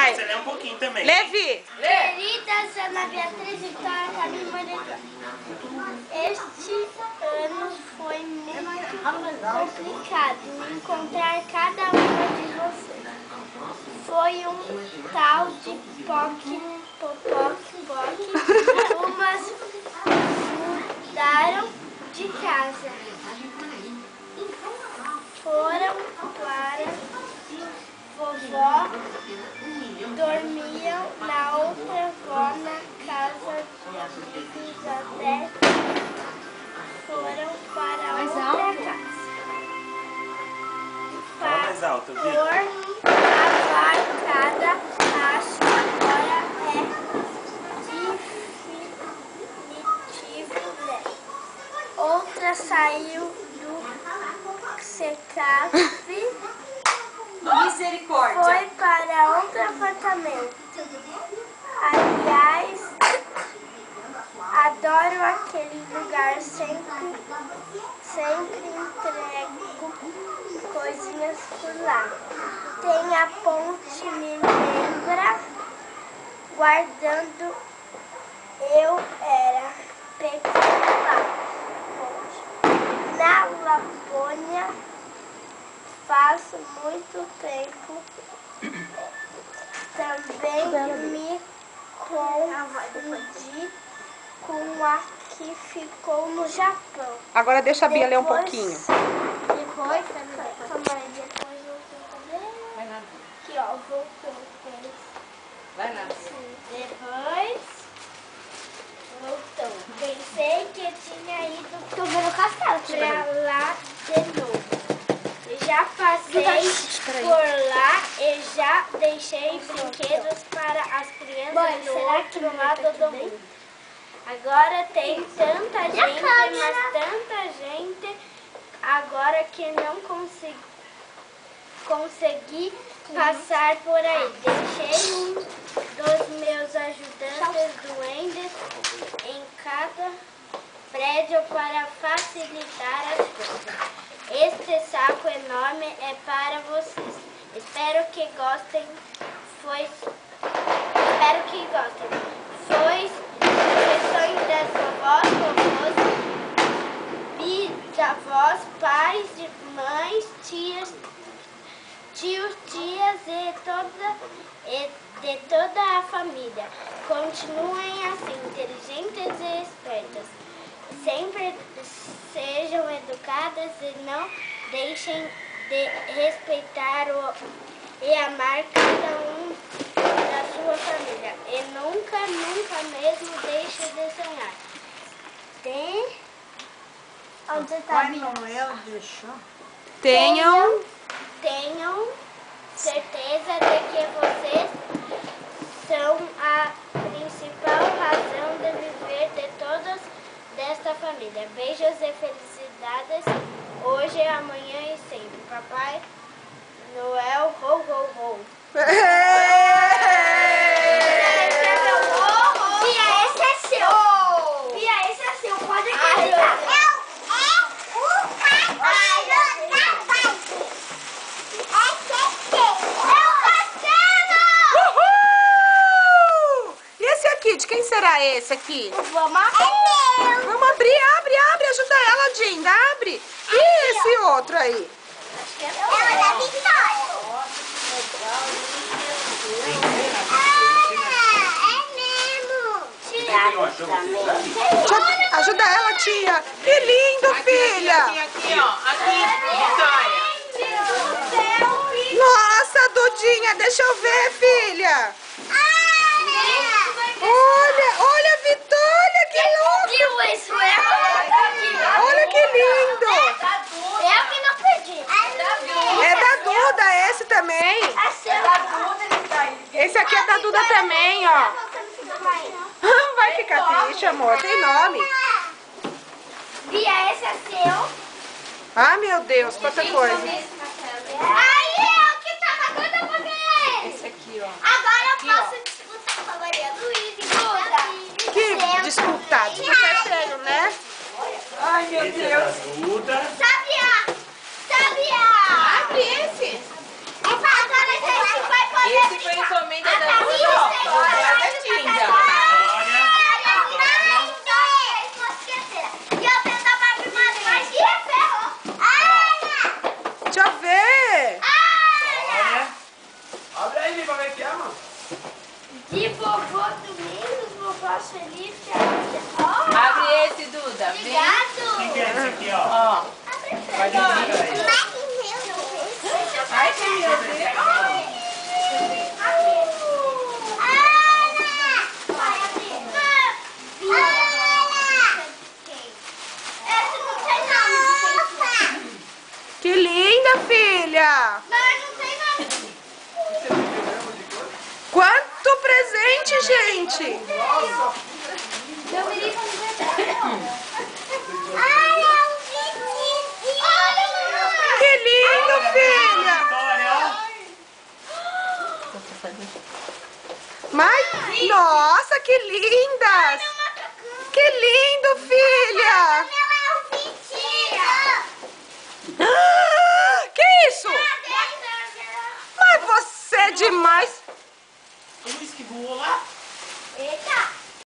Vai. Você lê um pouquinho também. Levi. Querida Ana Beatriz Vitória Camilo Maria, este ano foi muito complicado encontrar cada uma de vocês. Foi um tal de poque, umas mudaram de casa, foram para vovó, dormiam na outra avó na casa de amigos até foram para outra casa. Fala mais alto, Vi. Por abarcada, acho que agora é definitivo, né? Outra saiu do secaf. Misericórdia. Foi para outro apartamento. Aliás, adoro aquele lugar, sempre entrego coisinhas por lá. Tem a ponte, me lembra, guardando, eu era pequena lá. Na Lapônia, faz muito tempo, também me confundi com a que ficou no Japão. Agora deixa a Bia ler um pouquinho. Depois voltou também. Vai lá. Aqui, ó, voltou. Vai lá. Depois voltou. Pensei que tinha ido pra lá de novo. Já passei por lá e já deixei brinquedos para as crianças do outro lado do mundo. Agora tem tanta gente, mas tanta gente agora que não consegui passar por aí. Deixei um dos meus ajudantes duendes em cada prédio para facilitar as coisas. Este saco enorme é para vocês. Espero que gostem. Foi sugestões das vovós, vovôs, bisavós, pais, mães, tios, tias e de toda a família. Continuem assim, inteligentes e espertas. Sempre sejam educadas e não deixem de respeitar e amar cada um da sua família. E nunca mesmo deixe de sonhar. Papai Noel deixou. Tenham certeza de que vocês são a principal razão de viver de todos desta família. Beijos e felicidades hoje, amanhã e sempre. Papai Noel, ho, ho, ho. Bia, esse é seu. Bia, esse é seu. Pode acreditar. Uhul! E esse aqui, de quem será esse aqui? Vamos abrir. Vamos abrir, abre, ajuda ela, Dinda, abre. E esse outro aí? Acho que é da Vitória. Ajuda ela, tia. Que lindo, filha. Aqui, ó. Aqui, Vitória. Nossa, Dudinha, deixa eu ver, filha. Olha, Vitória, que louco. Olha que lindo. Eu que não perdi. É da Duda esse também. Esse aqui é da Duda também, ó. Vai ficar triste, amor. Tem nome. Bia, esse é seu. Ah, meu Deus, quanta coisa. Aí eu que tava doida pra ganhar esse. Esse aqui, ó. Agora eu posso disputar com a Maria Luísa e Duda. Que disputar. Disputar é sério, né? Ai, meu Esse é Deus. da Duda. Sabia! Abre esse. Agora a gente vai poder Esse foi encomenda da De vovô Domingos, vovó Felícia. Abre esse, Duda. Vem. Obrigado. Quem que é esse aqui, ó? Ó. Vai dormir. Ai, que meu Deus. Que linda, filha! Quanto presente, gente! Que lindo, filha! Vitória, ó. Mas, nossa, que lindas! Que lindo, filha! Ah, que isso? Mas você é demais! O Luiz que voou lá? Eita!